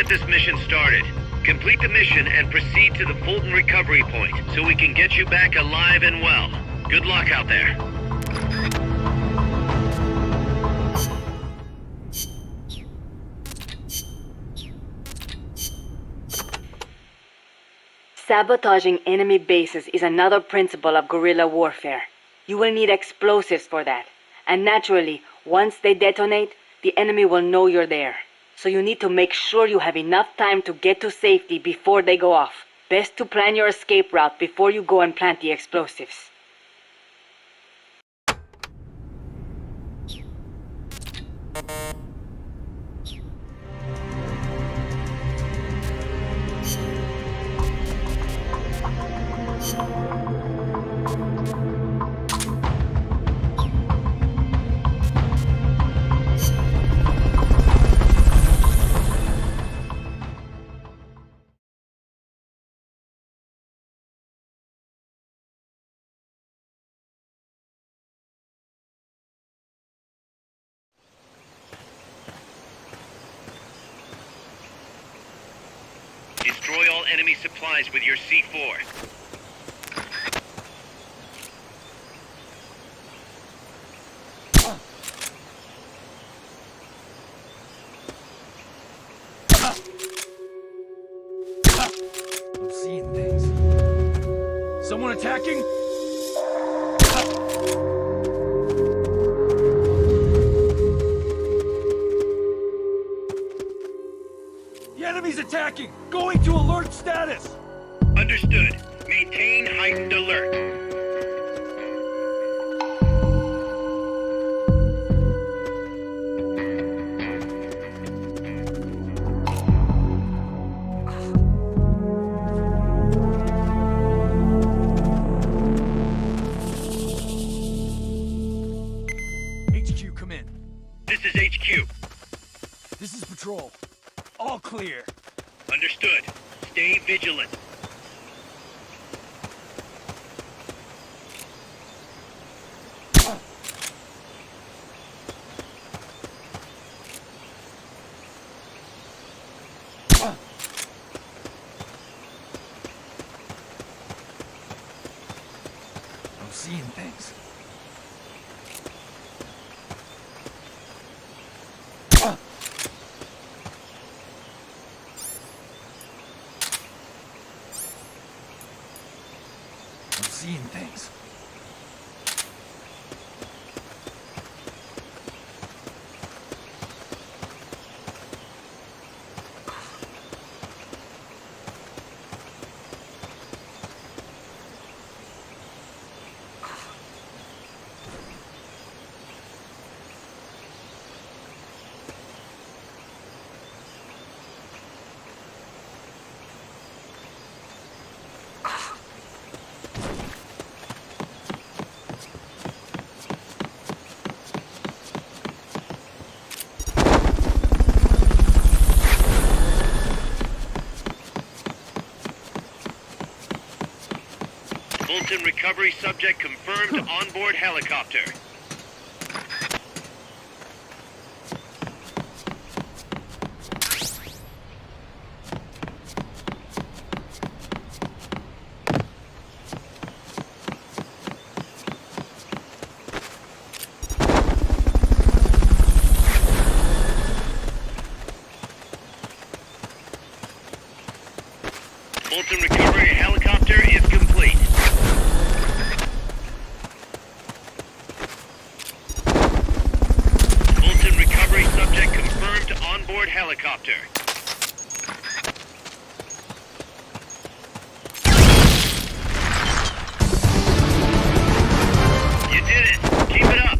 this mission started. Complete the mission and proceed to the Fulton recovery point so we can get you back alive and well. Good luck out there. Sabotaging enemy bases is another principle of guerrilla warfare. You will need explosives for that. And naturally, once they detonate, the enemy will know you're there. So you need to make sure you have enough time to get to safety before they go off. Best to plan your escape route before you go and plant the explosives. Destroy all enemy supplies with your C4. I'm seeing things. Someone attacking? The enemy's attacking! Going to alert status! Understood. Maintain heightened alert. HQ, come in. This is HQ. This is patrol. All clear. Understood. Stay vigilant. I'm seeing things. I'm seeing things. Fulton recovery subject confirmed onboard helicopter. Fulton recovery helicopter is complete. Fulton recovery subject confirmed onboard helicopter. You did it. Keep it up.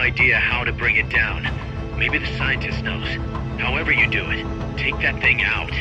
idea how to bring it down. Maybe the scientist knows. However you do it, take that thing out.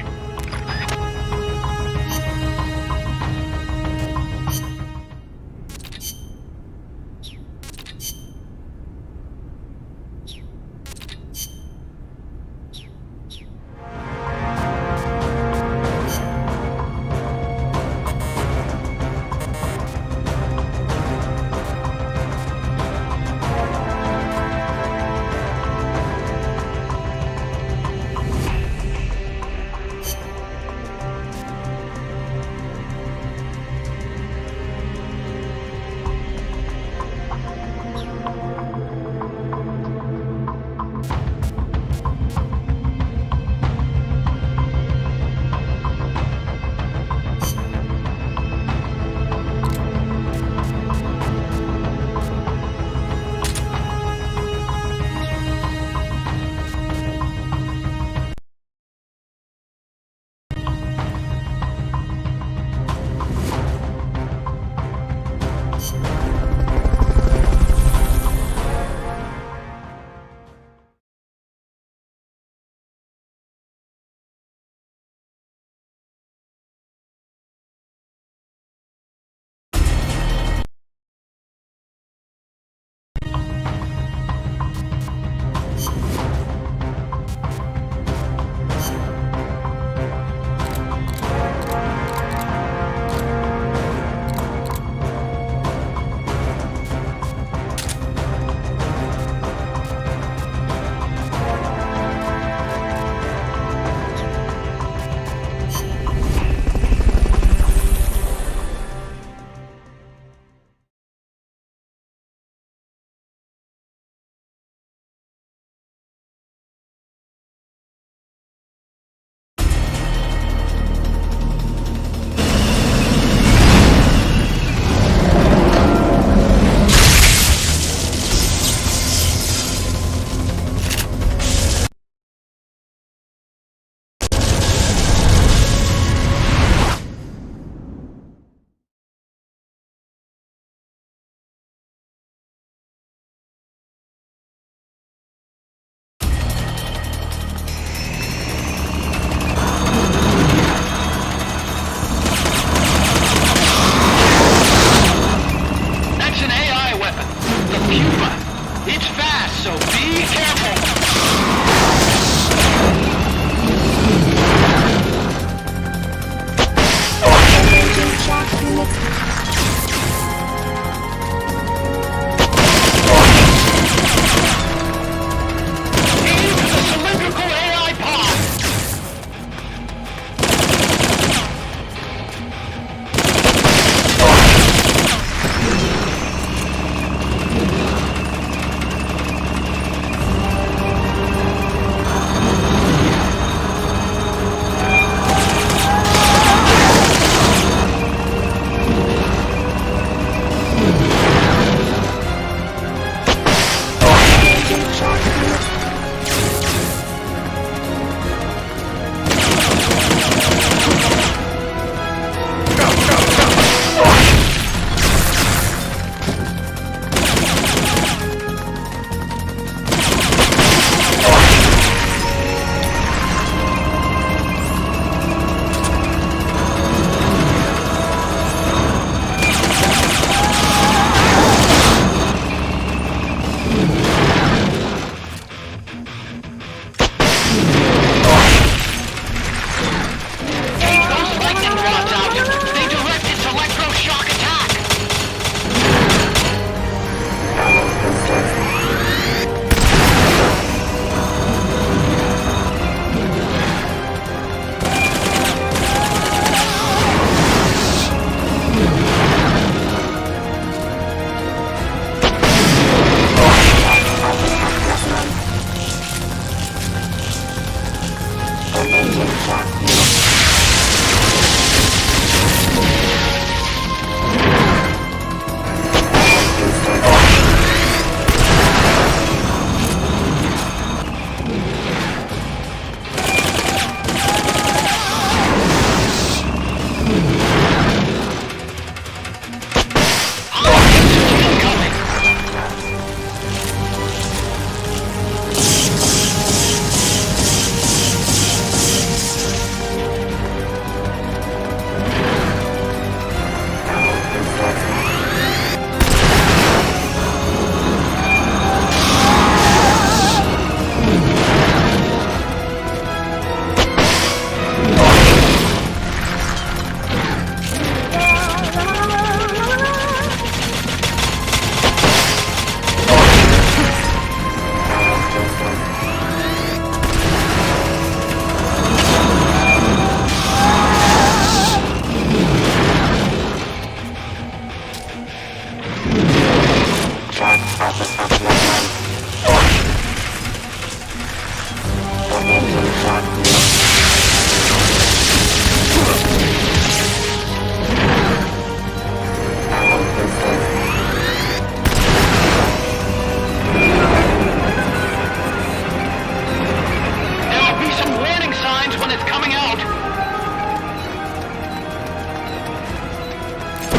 There'll be some warning signs when it's coming out.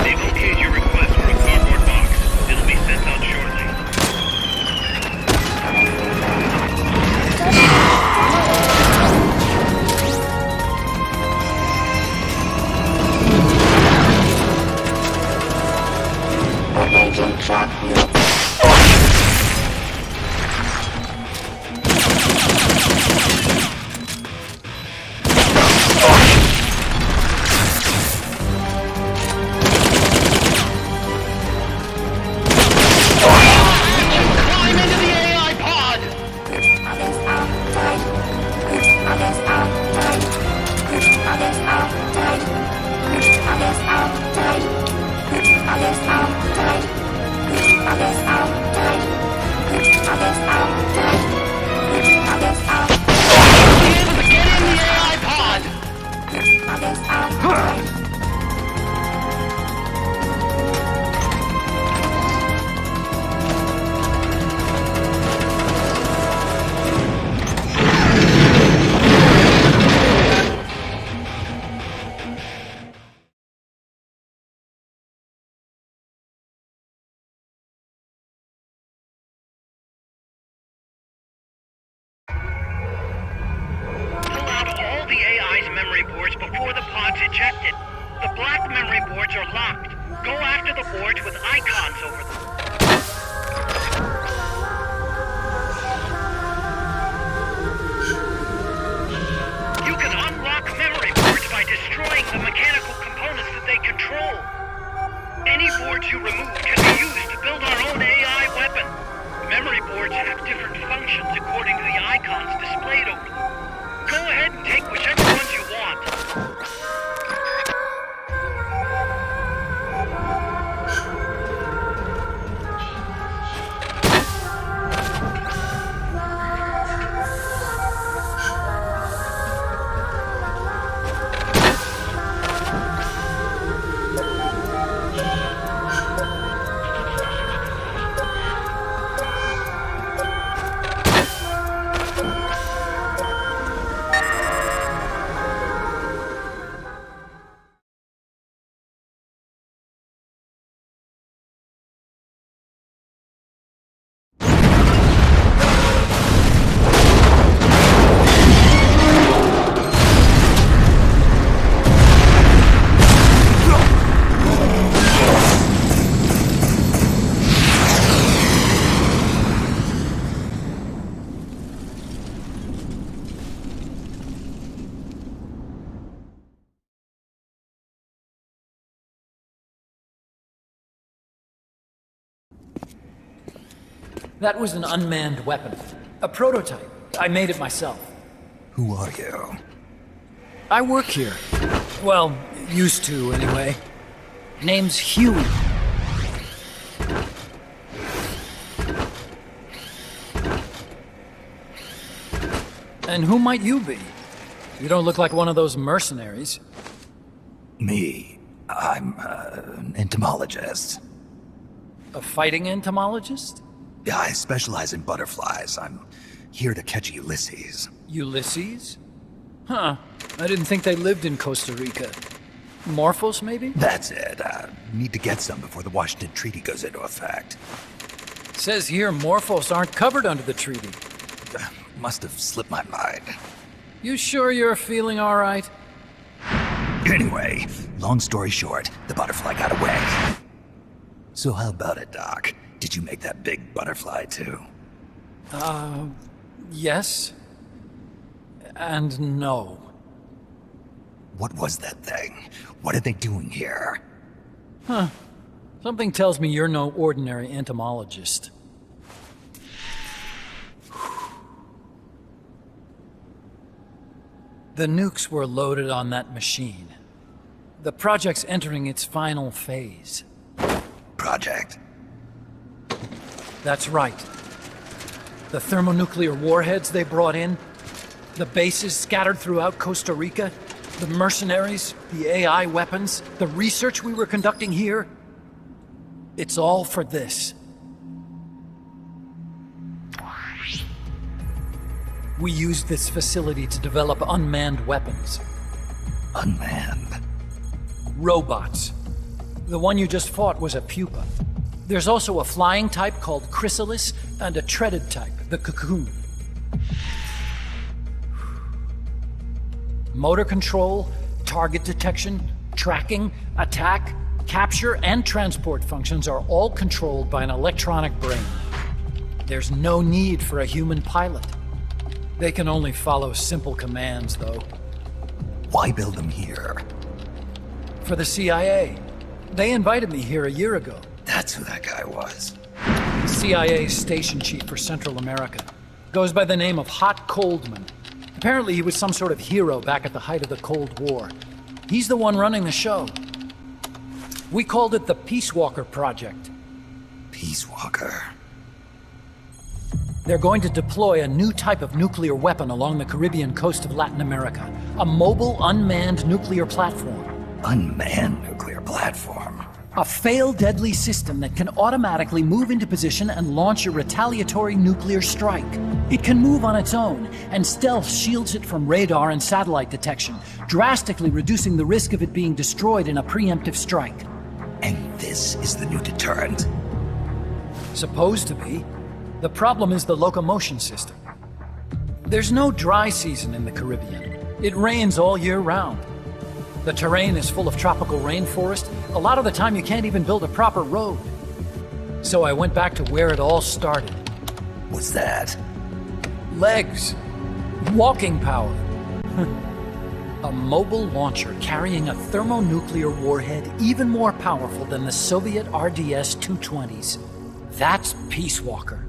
They've okayed your request for a cardboard box. It'll be sent out shortly. Climb into the AI pod! Get in the AI pod! Pull out all the AI's memory boards before the pod's ejected. The black memory boards are locked. Go after the boards with icons over them. You can unlock memory boards by destroying the mechanical components that they control. Any boards you remove can be used to build our own AI weapon. Memory boards have different functions according to the icons displayed over them. Go ahead and take whichever ones you want. That was an unmanned weapon. A prototype. I made it myself. Who are you? I work here. Well, used to, anyway. Name's Huey. And who might you be? You don't look like one of those mercenaries. Me. I'm an entomologist. A fighting entomologist? Yeah, I specialize in butterflies. I'm here to catch Ulysses. Ulysses? Huh. I didn't think they lived in Costa Rica. Morphos, maybe? That's it. Need to get some before the Washington Treaty goes into effect. Says here Morphos aren't covered under the treaty. Must have slipped my mind. You sure you're feeling all right? Anyway, long story short, the butterfly got away. So how about it, Doc? Did you make that big butterfly too? Yes. And no. What was that thing? What are they doing here? Huh. Something tells me you're no ordinary entomologist. The nukes were loaded on that machine. The project's entering its final phase. Project? That's right. The thermonuclear warheads they brought in, The bases scattered throughout Costa Rica, the mercenaries, the AI weapons, the research we were conducting here. It's all for this. We used this facility to develop unmanned weapons. Unmanned? Robots. The one you just fought was a pupa. There's also a flying type called Chrysalis and a treaded type, the Cocoon. Motor control, target detection, tracking, attack, capture, and transport functions are all controlled by an electronic brain. There's no need for a human pilot. They can only follow simple commands, though. Why build them here? For the CIA. They invited me here a year ago. That's who that guy was. CIA's station chief for Central America. Goes by the name of Hot Coldman. Apparently he was some sort of hero back at the height of the Cold War. He's the one running the show. We called it the Peace Walker Project. Peace Walker. They're going to deploy a new type of nuclear weapon along the Caribbean coast of Latin America. A mobile, unmanned nuclear platform. Unmanned nuclear platform? A fail-deadly system that can automatically move into position and launch a retaliatory nuclear strike. It can move on its own, and stealth shields it from radar and satellite detection, drastically reducing the risk of it being destroyed in a preemptive strike. And this is the new deterrent? Supposed to be. The problem is the locomotion system. There's no dry season in the Caribbean. It rains all year round. The terrain is full of tropical rainforest. A lot of the time you can't even build a proper road. So I went back to where it all started. What's that? Legs. Walking power. A mobile launcher carrying a thermonuclear warhead even more powerful than the Soviet RDS-220s. That's Peace Walker.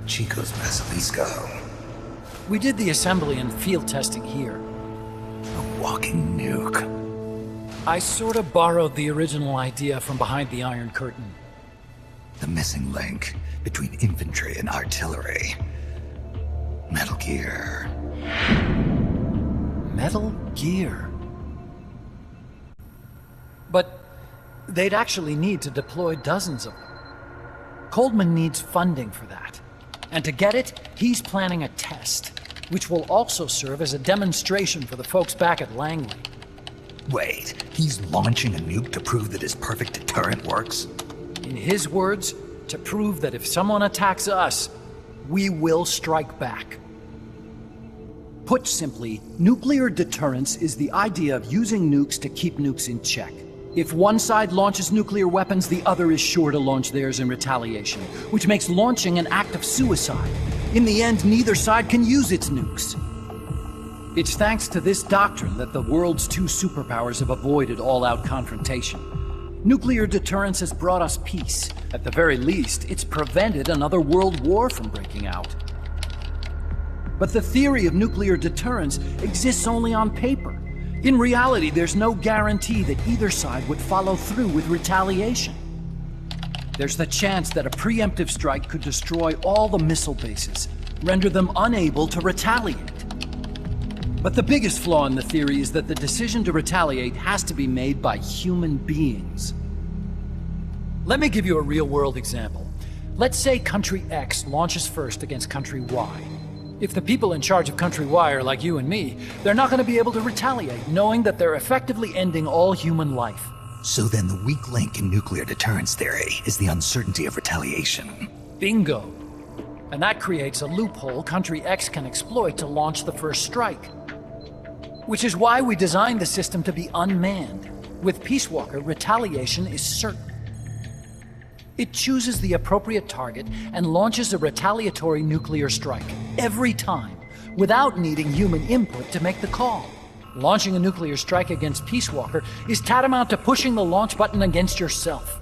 Chico's Basilisco. We did the assembly and field testing here. A walking nuke. I sort of borrowed the original idea from behind the Iron Curtain. The missing link between infantry and artillery. Metal Gear. Metal Gear. But they'd actually need to deploy dozens of them. Coldman needs funding for that. And to get it, he's planning a test, which will also serve as a demonstration for the folks back at Langley. Wait, he's launching a nuke to prove that his perfect deterrent works? In his words, to prove that if someone attacks us, we will strike back. Put simply, nuclear deterrence is the idea of using nukes to keep nukes in check. If one side launches nuclear weapons, the other is sure to launch theirs in retaliation, which makes launching an act of suicide. In the end, neither side can use its nukes. It's thanks to this doctrine that the world's two superpowers have avoided all-out confrontation. Nuclear deterrence has brought us peace. At the very least, it's prevented another world war from breaking out. But the theory of nuclear deterrence exists only on paper. In reality, there's no guarantee that either side would follow through with retaliation. There's the chance that a preemptive strike could destroy all the missile bases, render them unable to retaliate. But the biggest flaw in the theory is that the decision to retaliate has to be made by human beings. Let me give you a real-world example. Let's say Country X launches first against Country Y. If the people in charge of Country Y are like you and me, they're not going to be able to retaliate, knowing that they're effectively ending all human life. So then the weak link in nuclear deterrence theory is the uncertainty of retaliation. Bingo. And that creates a loophole Country X can exploit to launch the first strike. Which is why we designed the system to be unmanned. With Peace Walker, retaliation is certain. It chooses the appropriate target and launches a retaliatory nuclear strike, every time, without needing human input to make the call. Launching a nuclear strike against Peace Walker is tantamount to pushing the launch button against yourself.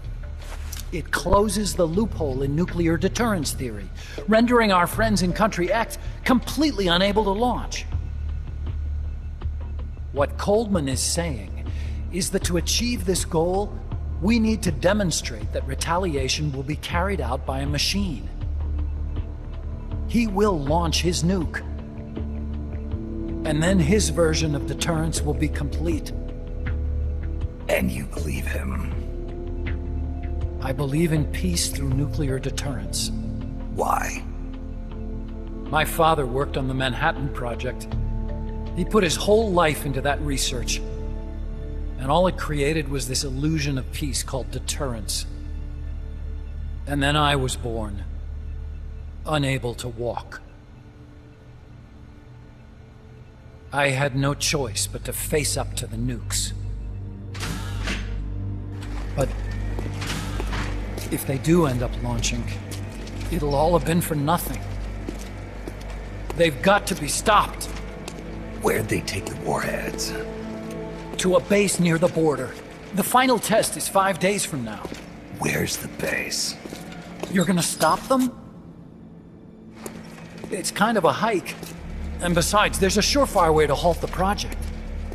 It closes the loophole in nuclear deterrence theory, rendering our friends in Country X completely unable to launch. What Coldman is saying is that to achieve this goal, we need to demonstrate that retaliation will be carried out by a machine. He will launch his nuke, And then his version of deterrence will be complete. And you believe him? I believe in peace through nuclear deterrence. Why? My father worked on the Manhattan Project. He put his whole life into that research. And all it created was this illusion of peace called deterrence. And then I was born, unable to walk. I had no choice but to face up to the nukes. But if they do end up launching, it'll all have been for nothing. They've got to be stopped. Where'd they take the warheads? To a base near the border. The final test is 5 days from now. Where's the base? You're gonna stop them? It's kind of a hike. And besides, there's a surefire way to halt the project.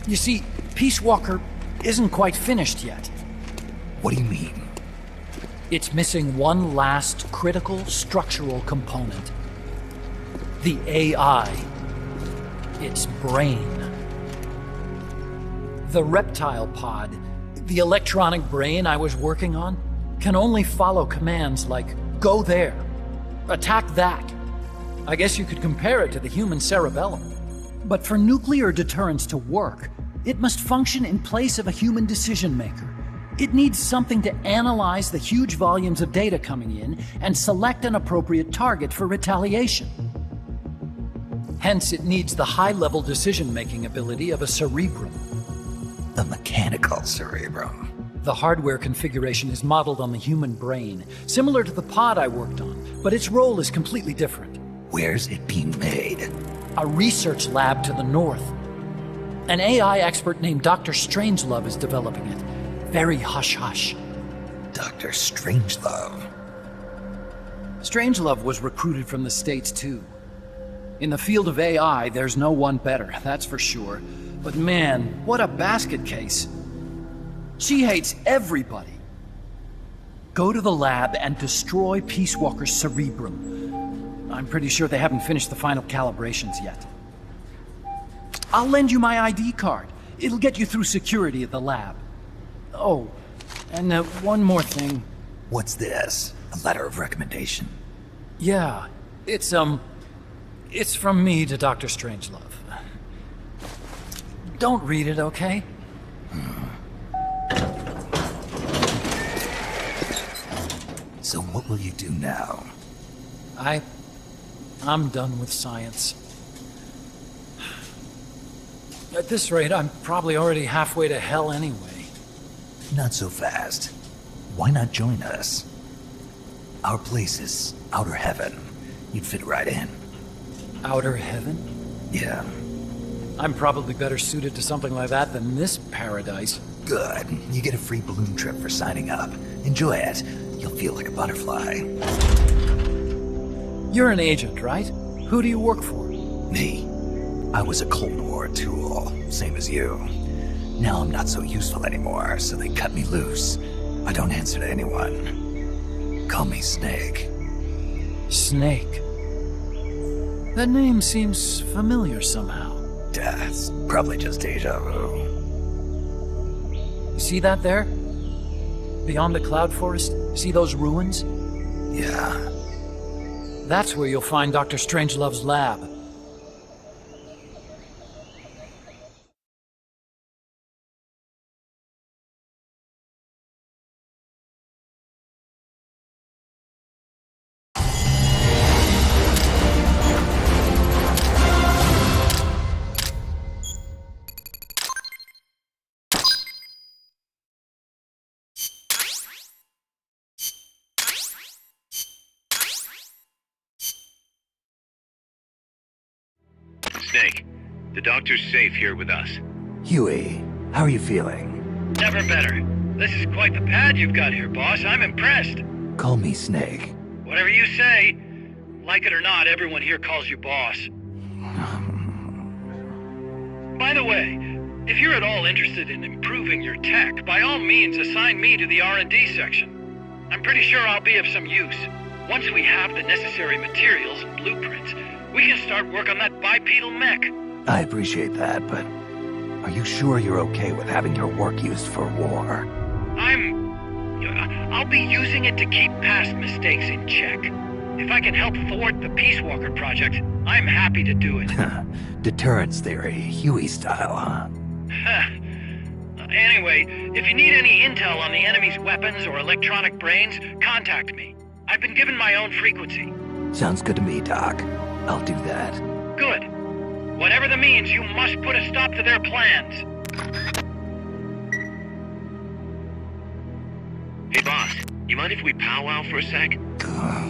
You see, Peace Walker isn't quite finished yet. What do you mean? It's missing one last critical structural component. The AI. Its brain. The reptile pod, the electronic brain I was working on, can only follow commands like, go there, attack that. I guess you could compare it to the human cerebellum. But for nuclear deterrence to work, it must function in place of a human decision maker. It needs something to analyze the huge volumes of data coming in and select an appropriate target for retaliation. Hence, it needs the high-level decision-making ability of a cerebrum. A mechanical cerebrum. The hardware configuration is modeled on the human brain, similar to the pod I worked on, but its role is completely different. Where's it being made? A research lab to the north. An AI expert named Dr. Strangelove is developing it. Very hush-hush. Dr. Strangelove. Strangelove was recruited from the States, too. In the field of AI, there's no one better, that's for sure. But man, what a basket case. She hates everybody. Go to the lab and destroy Peace Walker's cerebrum. I'm pretty sure they haven't finished the final calibrations yet. I'll lend you my ID card. It'll get you through security at the lab. Oh, and one more thing. What's this? A letter of recommendation? Yeah, it's from me to Dr. Strangelove. Don't read it, okay? So what will you do now? I'm done with science. At this rate, I'm probably already halfway to hell anyway. Not so fast. Why not join us? Our place is outer heaven. You'd fit right in. Outer heaven? Yeah. I'm probably better suited to something like that than this paradise. Good. You get a free balloon trip for signing up. Enjoy it. You'll feel like a butterfly. You're an agent, right? Who do you work for? Me? I was a Cold War tool, same as you. Now I'm not so useful anymore, so they cut me loose. I don't answer to anyone. Call me Snake. Snake. That name seems familiar somehow. That's probably just deja vu. You see that there? Beyond the cloud forest? See those ruins? Yeah. That's where you'll find Dr. Strangelove's lab. Snake, the doctor's safe here with us. Huey, how are you feeling? Never better. This is quite the pad you've got here, boss. I'm impressed. Call me Snake. Whatever you say. Like it or not, everyone here calls you boss. By the way, if you're at all interested in improving your tech, by all means assign me to the R&D section. I'm pretty sure I'll be of some use. Once we have the necessary materials and blueprints, we can start work on that bipedal mech. I appreciate that, but are you sure you're okay with having your work used for war? I'll be using it to keep past mistakes in check. If I can help thwart the Peace Walker project, I'm happy to do it. Deterrence theory, Huey style, huh? Anyway, if you need any intel on the enemy's weapons or electronic brains, contact me. I've been given my own frequency. Sounds good to me, Doc. I'll do that. Good. Whatever the means, you must put a stop to their plans. Hey, boss. You mind if we powwow for a sec?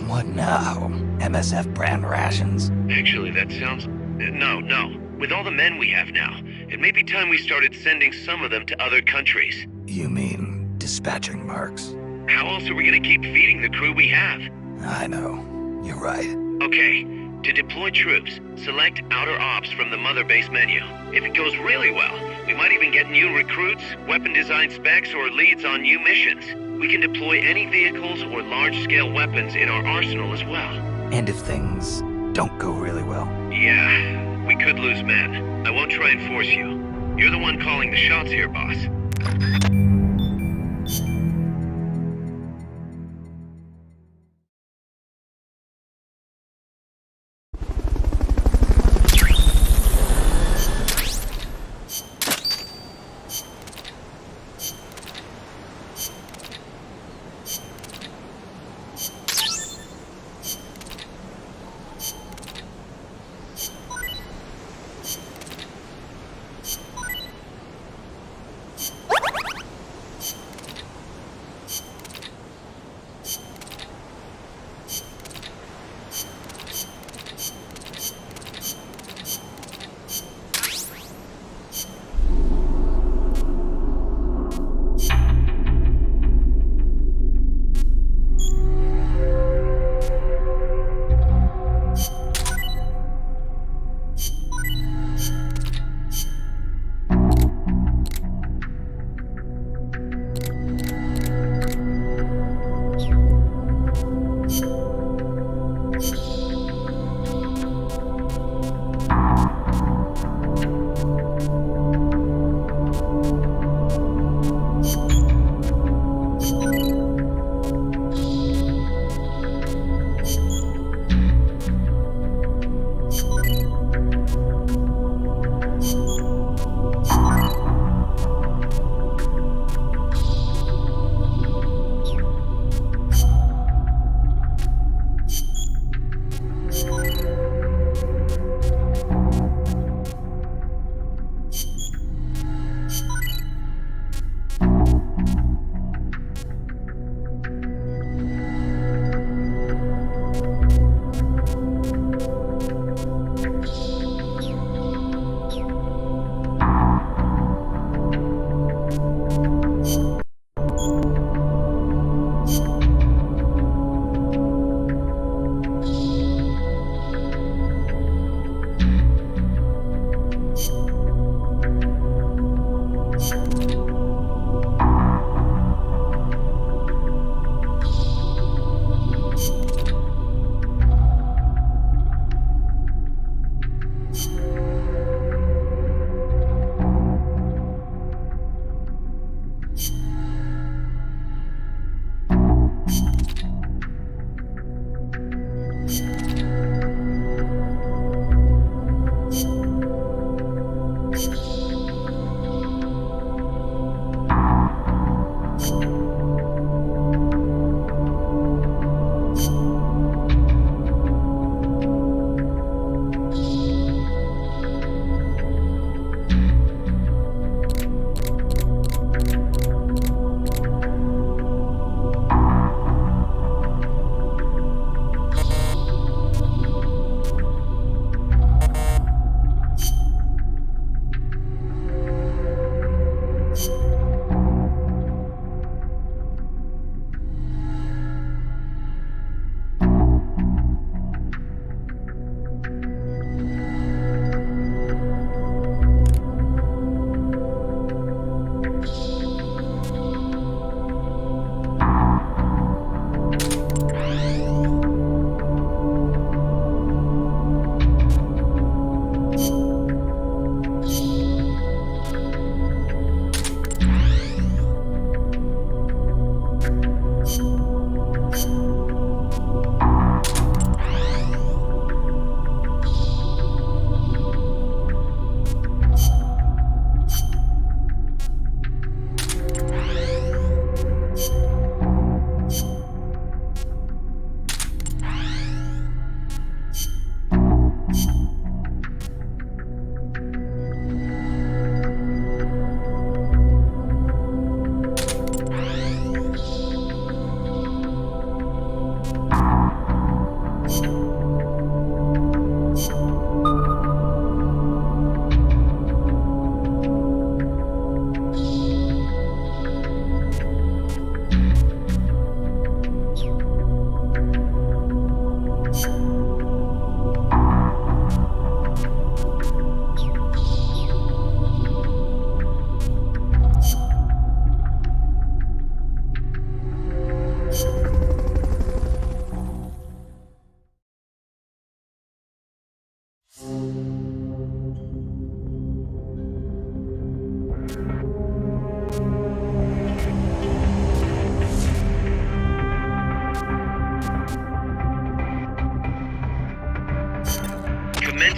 What now? MSF brand rations? Actually, that sounds... No. With all the men we have now, it may be time we started sending some of them to other countries. You mean dispatching mercs? How else are we gonna keep feeding the crew we have? I know. You're right. Okay, to deploy troops, select Outer Ops from the Mother Base menu. If it goes really well, we might even get new recruits, weapon design specs, or leads on new missions. We can deploy any vehicles or large-scale weapons in our arsenal as well. And if things don't go really well? Yeah, we could lose men. I won't try and force you. You're the one calling the shots here, boss.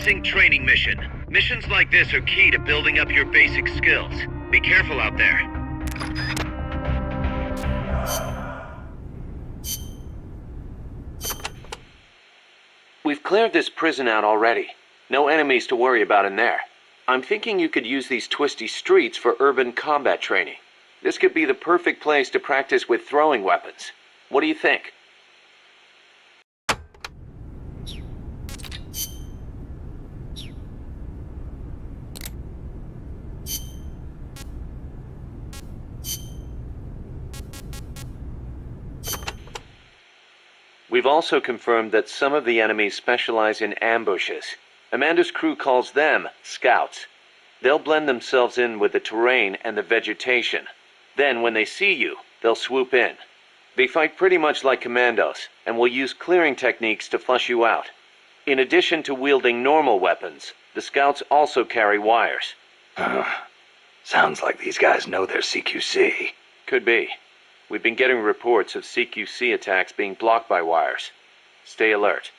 Commencing training mission. Missions like this are key to building up your basic skills. Be careful out there. We've cleared this prison out already. No enemies to worry about in there. I'm thinking you could use these twisty streets for urban combat training. This could be the perfect place to practice with throwing weapons. What do you think? We've also confirmed that some of the enemies specialize in ambushes. Amanda's crew calls them scouts. They'll blend themselves in with the terrain and the vegetation. Then, when they see you, they'll swoop in. They fight pretty much like commandos, and will use clearing techniques to flush you out. In addition to wielding normal weapons, the scouts also carry wires. Sounds like these guys know their CQC. Could be. We've been getting reports of CQC attacks being blocked by wires. Stay alert.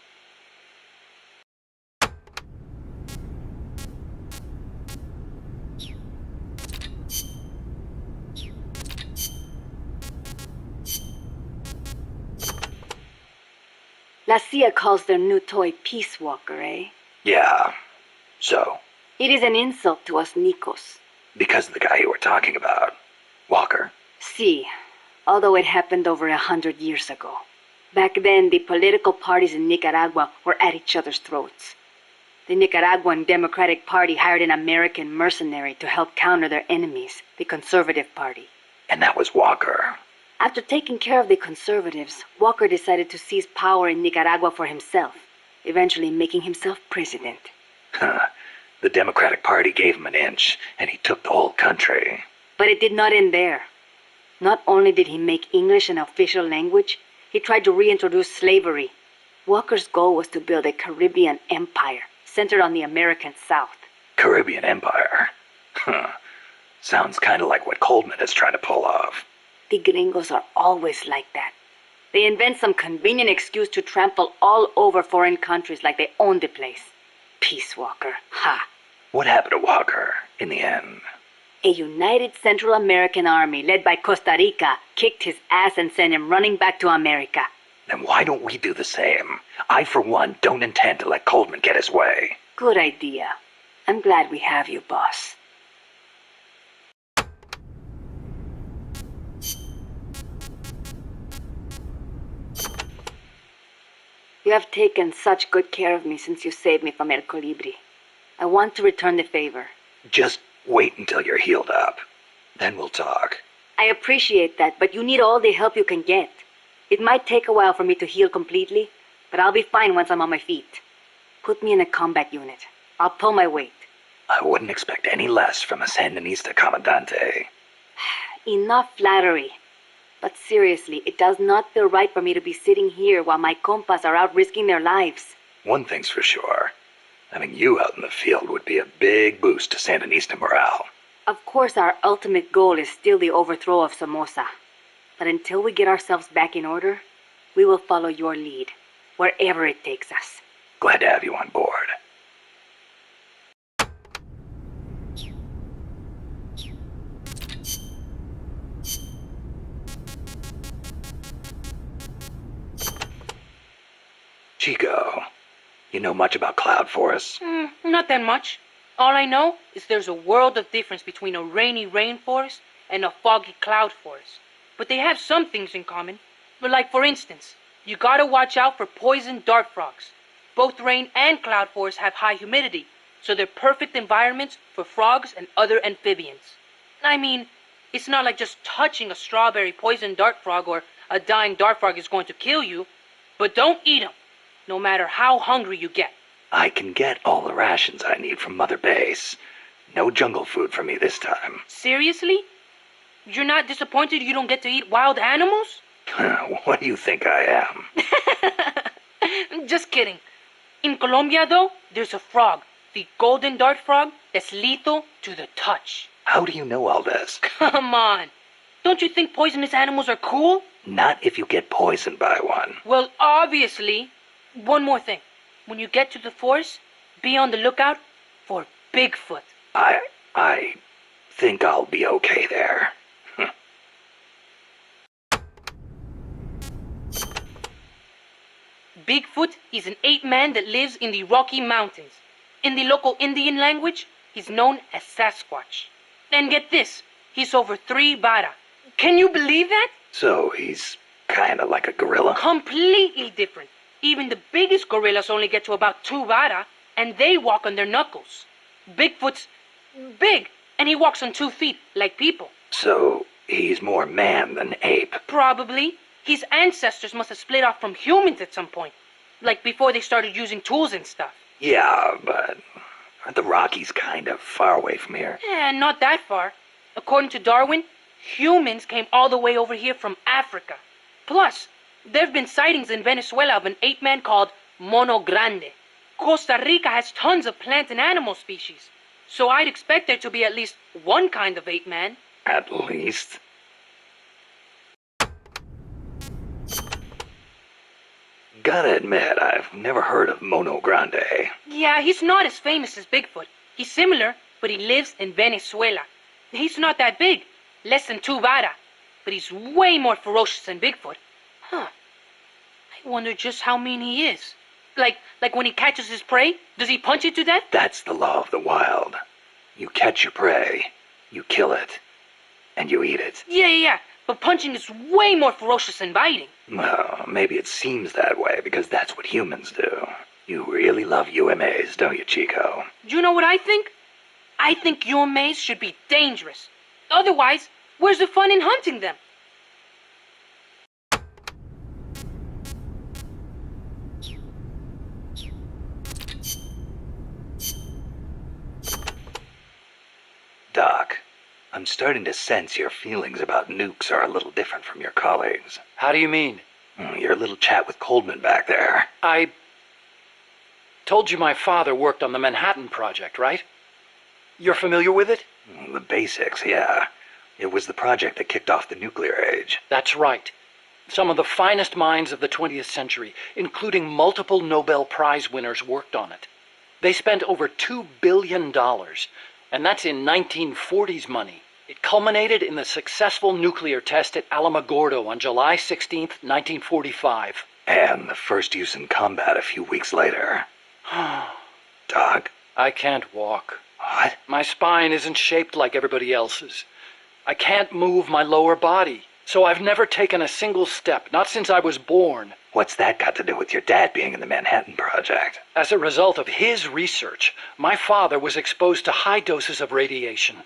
La CIA calls their new toy Peace Walker, eh? Yeah. So, It is an insult to us Nikos. because of the guy you were talking about, Walker. See, although it happened over 100 years ago. Back then, the political parties in Nicaragua were at each other's throats. The Nicaraguan Democratic Party hired an American mercenary to help counter their enemies, the Conservative Party. And that was Walker. After taking care of the conservatives, Walker decided to seize power in Nicaragua for himself, eventually making himself president. The Democratic Party gave him an inch, and he took the whole country. But it did not end there. Not only did he make English an official language, he tried to reintroduce slavery. Walker's goal was to build a Caribbean empire centered on the American South. Caribbean Empire. Sounds kind of like what Coldman is trying to pull off. The gringos are always like that. They invent some convenient excuse to trample all over foreign countries like they own the place. Peace Walker, ha! What happened to Walker in the end? A united Central American army led by Costa Rica kicked his ass and sent him running back to America. Then why don't we do the same? I, for one, don't intend to let Coldman get his way. Good idea. I'm glad we have you, boss. You have taken such good care of me since you saved me from El Colibri. I want to return the favor. Just wait until you're healed up. Then we'll talk. I appreciate that, but you need all the help you can get. It might take a while for me to heal completely, but I'll be fine once I'm on my feet. Put me in a combat unit. I'll pull my weight. I wouldn't expect any less from a Sandinista Comandante. Enough flattery. But seriously, it does not feel right for me to be sitting here while my compas are out risking their lives. One thing's for sure. Having you out in the field would be a big boost to Sandinista morale. Of course, our ultimate goal is still the overthrow of Somoza. But until we get ourselves back in order, we will follow your lead, wherever it takes us. Glad to have you on board. Chico, you know much about cloud forests? Not that much. All I know is there's a world of difference between a rainy rainforest and a foggy cloud forest. But they have some things in common. Like, for instance, you gotta watch out for poison dart frogs. Both rain and cloud forests have high humidity, so they're perfect environments for frogs and other amphibians. I mean, it's not like just touching a strawberry poison dart frog or a dying dart frog is going to kill you. But don't eat them, no matter how hungry you get. I can get all the rations I need from Mother Base. No jungle food for me this time. Seriously? You're not disappointed you don't get to eat wild animals? What do you think I am? Just kidding. In Colombia, though, there's a frog, the golden dart frog, that's lethal to the touch. How do you know all this? Come on. Don't you think poisonous animals are cool? Not if you get poisoned by one. Well, obviously. One more thing. When you get to the forest, be on the lookout for Bigfoot. I think I'll be okay there. Bigfoot is an ape-man that lives in the Rocky Mountains. In the local Indian language, he's known as Sasquatch. And get this, he's over 3 bara. Can you believe that? So he's kinda like a gorilla? Completely different. Even the biggest gorillas only get to about 2 bara, and they walk on their knuckles. Bigfoot's big, and he walks on 2 feet, like people. So he's more man than ape. Probably. His ancestors must have split off from humans at some point. Like before they started using tools and stuff. Yeah, but aren't the Rockies kind of far away from here? Not that far. According to Darwin, humans came all the way over here from Africa. Plus, there have been sightings in Venezuela of an ape-man called Mono Grande. Costa Rica has tons of plant and animal species. So I'd expect there to be at least one kind of ape-man. At least. Gotta admit, I've never heard of Mono Grande. Yeah, he's not as famous as Bigfoot. He's similar, but he lives in Venezuela. He's not that big, less than 2 bara, but he's way more ferocious than Bigfoot. Huh. I wonder just how mean he is. Like when he catches his prey, does he punch it to death? That's the law of the wild. You catch your prey, you kill it, and you eat it. Yeah, but punching is way more ferocious than biting. Well, maybe it seems that way because that's what humans do. You really love UMAs, don't you, Chico? Do you know what I think? I think UMAs should be dangerous. Otherwise, where's the fun in hunting them? Doc, I'm starting to sense your feelings about nukes are a little different from your colleagues. How do you mean? Your little chat with Coldman back there. I told you my father worked on the Manhattan Project, right? You're familiar with it? The basics, yeah. It was the project that kicked off the nuclear age. That's right. Some of the finest minds of the 20th century, including multiple Nobel Prize winners, worked on it. They spent over $2 billion, and that's in 1940s money. It culminated in the successful nuclear test at Alamogordo on July 16th, 1945. And the first use in combat a few weeks later. Doc? I can't walk. What? My spine isn't shaped like everybody else's. I can't move my lower body, so I've never taken a single step, not since I was born. What's that got to do with your dad being in the Manhattan Project? As a result of his research, my father was exposed to high doses of radiation.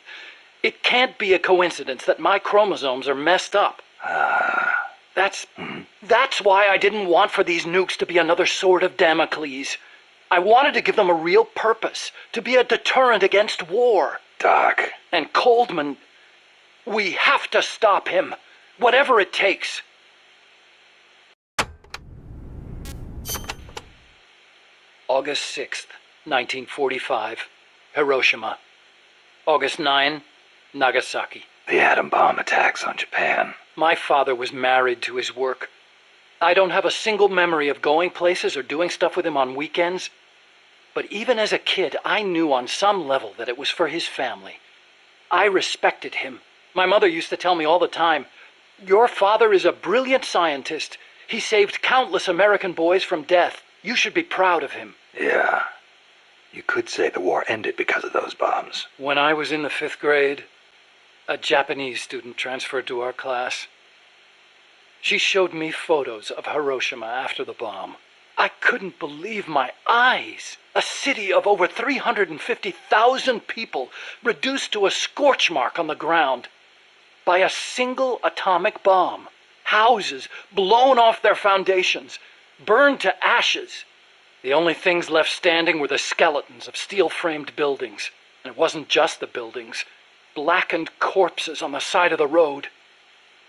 It can't be a coincidence that my chromosomes are messed up. That's why I didn't want for these nukes to be another sword of Damocles. I wanted to give them a real purpose, to be a deterrent against war. Doc. And Coldman, we have to stop him, whatever it takes. August 6th, 1945, Hiroshima. August 9, Nagasaki. The atom bomb attacks on Japan. My father was married to his work. I don't have a single memory of going places or doing stuff with him on weekends. But even as a kid, I knew on some level that it was for his family. I respected him. My mother used to tell me all the time, "Your father is a brilliant scientist. He saved countless American boys from death. You should be proud of him." Yeah. You could say the war ended because of those bombs. When I was in the 5th grade, a Japanese student transferred to our class. She showed me photos of Hiroshima after the bomb. I couldn't believe my eyes. A city of over 350,000 people reduced to a scorch mark on the ground by a single atomic bomb. Houses blown off their foundations, burned to ashes. The only things left standing were the skeletons of steel-framed buildings. And it wasn't just the buildings. Blackened corpses on the side of the road.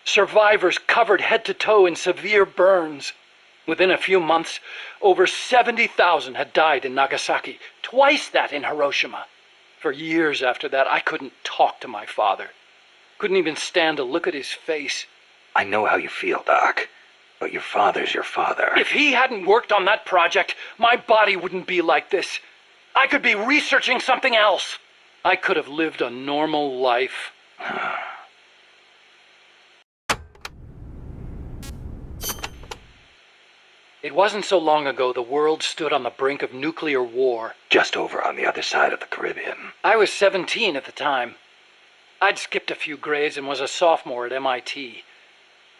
Survivors covered head to toe in severe burns. Within a few months, over 70,000 had died in Nagasaki, twice that in Hiroshima. For years after that, I couldn't talk to my father. Couldn't even stand to look at his face. I know how you feel, Doc. But your father's your father. If he hadn't worked on that project, my body wouldn't be like this. I could be researching something else. I could have lived a normal life. It wasn't so long ago the world stood on the brink of nuclear war. Just over on the other side of the Caribbean. I was 17 at the time. I'd skipped a few grades and was a sophomore at MIT.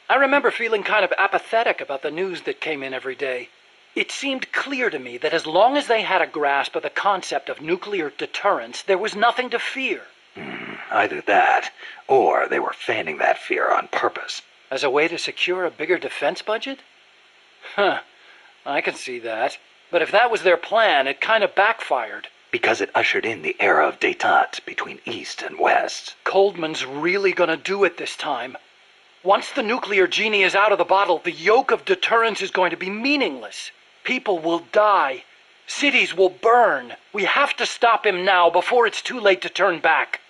I remember feeling kind of apathetic about the news that came in every day. It seemed clear to me that as long as they had a grasp of the concept of nuclear deterrence, there was nothing to fear. Either that, or they were fanning that fear on purpose. As a way to secure a bigger defense budget? Huh, I can see that. But if that was their plan, it kind of backfired. Because it ushered in the era of détente between East and West. Coldman's really gonna do it this time. Once the nuclear genie is out of the bottle, the yoke of deterrence is going to be meaningless. People will die. Cities will burn. We have to stop him now before it's too late to turn back.